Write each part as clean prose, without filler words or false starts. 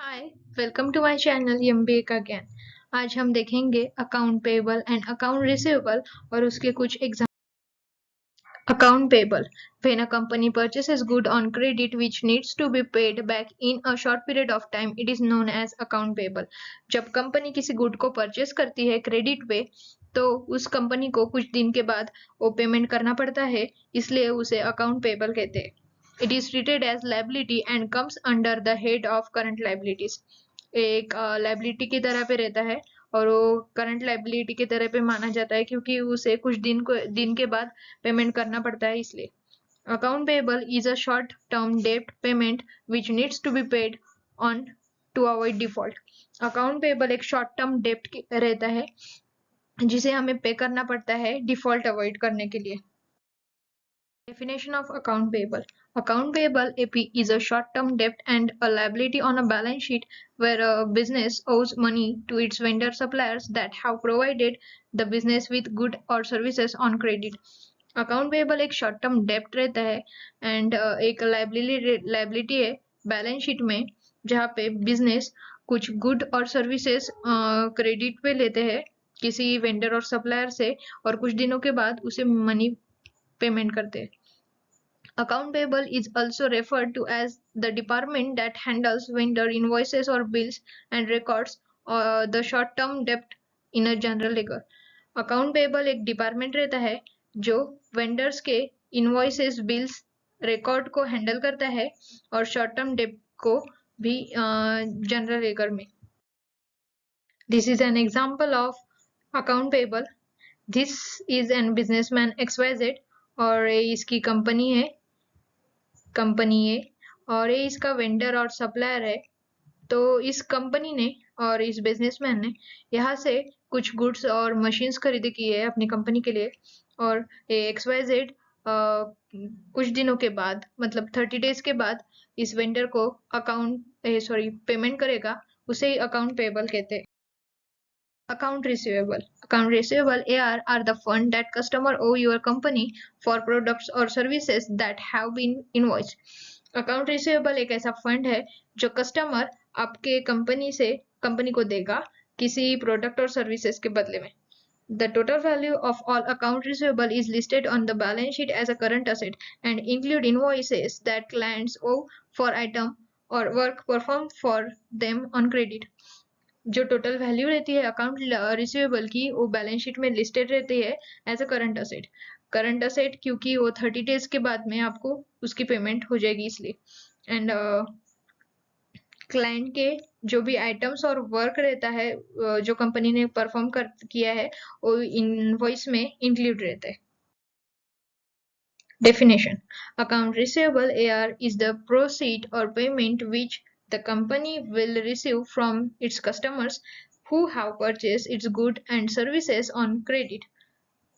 Hi, welcome to my channel MBA का ज्ञान। आज हम देखेंगे account payable and account receivable और उसके कुछ exam. Account payable, when a company purchases good on credit which needs to be paid back in a short period of time, it is known as account payable. जब company किसी good को purchase करती है credit पे, तो उस company को कुछ दिन के बाद वो पेमेंट करना पड़ता है, इसलिए उसे अकाउंट पेबल कहते हैं। It is treated as liability and comes under the head of current liabilities. एक लाइबिलिटी की तरह पे रहता है और वो करंट लाइबिलिटी की तरह पे माना जाता है क्योंकि उसे कुछ दिन के बाद पेमेंट करना पड़ता है इसलिए। Account payable is a short term डेब्ट payment which needs to be paid on to avoid default. Account payable एक शॉर्ट टर्म डेब्ट रहता है जिसे हमें पे करना पड़ता है डिफॉल्ट अवॉइड करने के लिए। Definition of account payable. Account payable AP is a short-term debt and a liability on a balance sheet where a business owes money to its vendor suppliers that have provided the business with good or services on credit. Account payable एक short term डेप्ट रहता है and एक liability है balance sheet में जहाँ पे business कुछ good और सर्विसेज क्रेडिट पे लेते हैं किसी वेंडर और सप्लायर से और कुछ दिनों के बाद उसे मनी पेमेंट करते हैं। Account payable is also referred to as the department that handles vendor invoices or bills and records the short-term debt in a general ledger. Account payable एक डिपार्टमेंट रहता है जो वेंडर्स के इनवॉइसेस बिल्स रिकॉर्ड को handle करता है और short term डेब्ट को भी जनरल लेगर में। This is an example of account payable. This is an businessman XYZ और इसकी कंपनी है और ये इसका वेंडर और सप्लायर है। तो इस कंपनी ने और इस बिजनेसमैन ने यहाँ से कुछ गुड्स और मशीन्स खरीदी की है अपनी कंपनी के लिए और ये XYZ कुछ दिनों के बाद मतलब 30 डेज के बाद इस वेंडर को पेमेंट करेगा, उसे अकाउंट पेबल कहते हैं। Account receivable. Account receivable AR are the fund that customer owe your company for products or services that have been invoiced. Account receivable एक ऐसा फंड है जो कस्टमर आपके कंपनी को देगा किसी प्रोडक्ट और सर्विसेज के बदले में। The total value of all account receivable is listed on the balance sheet as a current asset and include invoices that clients owe for item or work performed for them on credit. जो total value रहती है account receivable की वो balance sheet में listed रहती है as a current asset क्योंकि वो 30 डेज के बाद में आपको उसकी पेमेंट हो जाएगी इसलिए। एंड क्लाइंट के जो भी आइटम्स और वर्क रहता है जो कंपनी ने परफॉर्म किया है वो इनवॉइस में इंक्लूड रहता है। Definition: Account receivable AR is the proceed or payment which the company will receive from its customers who have purchased its goods and services on credit.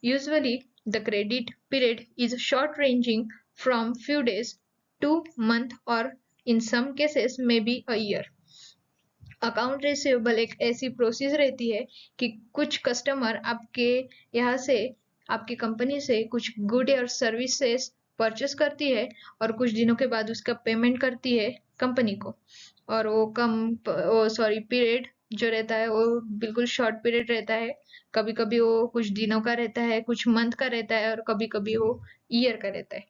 Usually, the credit period is short ranging from few days to month or in some cases maybe a year. Account receivable एक ऐसी process रहती है कि कुछ customer आपके यहाँ से आपकी कंपनी से कुछ गुड और सर्विसेज परचेस करती है और कुछ दिनों के बाद उसका पेमेंट करती है कंपनी को और पीरियड जो रहता है वो बिल्कुल शॉर्ट पीरियड रहता है। कभी कभी वो कुछ दिनों का रहता है, कुछ मंथ का रहता है और कभी कभी वो ईयर का रहता है।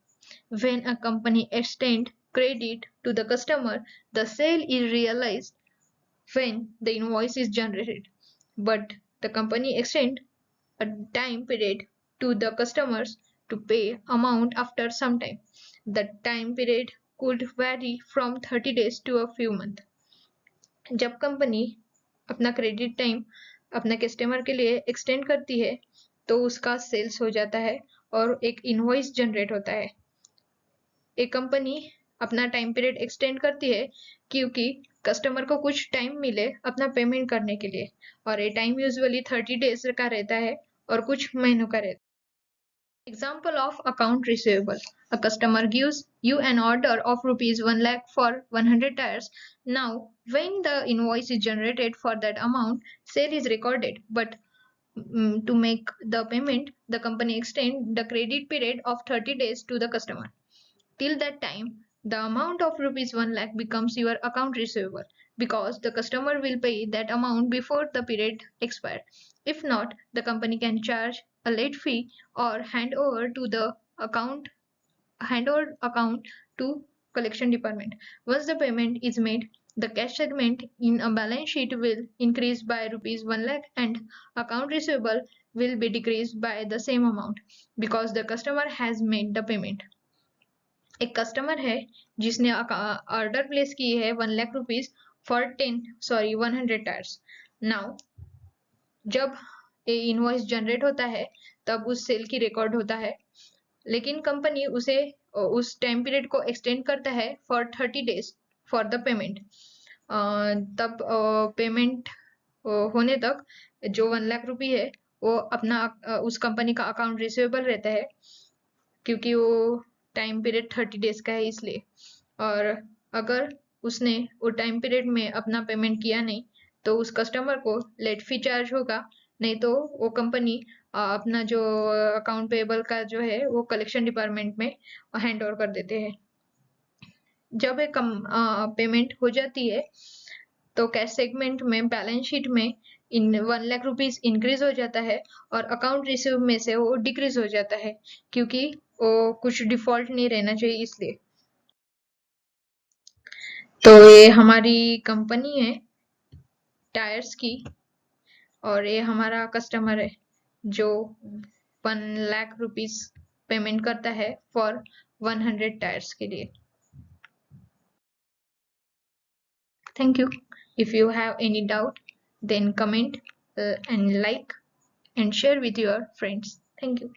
When a company extend credit to the customer, the sale is realized when the invoice is generated, but the company extend a time period to the customers to pay amount after some time. The time period could vary from 30 days to a few months. जब company अपना credit time अपने customer के लिए extend करती है तो उसका sales हो जाता है और एक इनवॉइस जनरेट होता है। एक कंपनी अपना टाइम पीरियड एक्सटेंड करती है क्योंकि कस्टमर को कुछ टाइम मिले अपना पेमेंट करने के लिए और ये टाइम यूजुअली 30 डेज का रहता है और कुछ महीनों का रहता है। Example of account receivable: a customer gives you an order of rupees 1 lakh for 100 tires. Now, when the invoice is generated for that amount, sale is recorded, but to make the payment, the company extend the credit period of 30 days to the customer. Till that time, The amount of rupees 1 lakh becomes your account receivable because the customer will pay that amount before the period expires. If not, the company can charge a late fee or hand over account to collection department. Once the payment is made, the cash segment in a balance sheet will increase by rupees 1 lakh and account receivable will be decreased by the same amount because the customer has made the payment. एक customer है जिसने order place की है 1 lakh rupees for 100 tyres. Now जब ये invoice generate होता है तब उस सेल की रिकॉर्ड होता है, लेकिन कंपनी उसे उस टाइम पीरियड को एक्सटेंड करता है for 30 days for the payment. तब पेमेंट होने तक जो 1 लाख रुपए है वो अपना उस कंपनी का अकाउंट रिसीवेबल रहता है क्योंकि वो टाइम पीरियड 30 डेज का है इसलिए. और अगर उसने वो टाइम पीरियड में अपना पेमेंट किया नहीं तो उस कस्टमर को लेट फी चार्ज होगा, नहीं तो वो कंपनी अपना जो अकाउंट पेएबल का जो है वो कलेक्शन डिपार्टमेंट में हैंड ओवर कर देते हैं. जब एक पेमेंट हो जाती है तो कैश सेगमेंट में बैलेंस शीट में इन 1 लाख रुपीज इंक्रीज हो जाता है और अकाउंट रिसीव में से वो डिक्रीज हो जाता है क्योंकि वो कुछ डिफॉल्ट नहीं रहना चाहिए इसलिए. तो ये हमारी कंपनी है टायर्स की और ये हमारा कस्टमर है जो 1 लाख रुपीज पेमेंट करता है फॉर 100 टायर्स के लिए. Thank you. If you have any doubt, then comment and like and share with your friends. Thank you.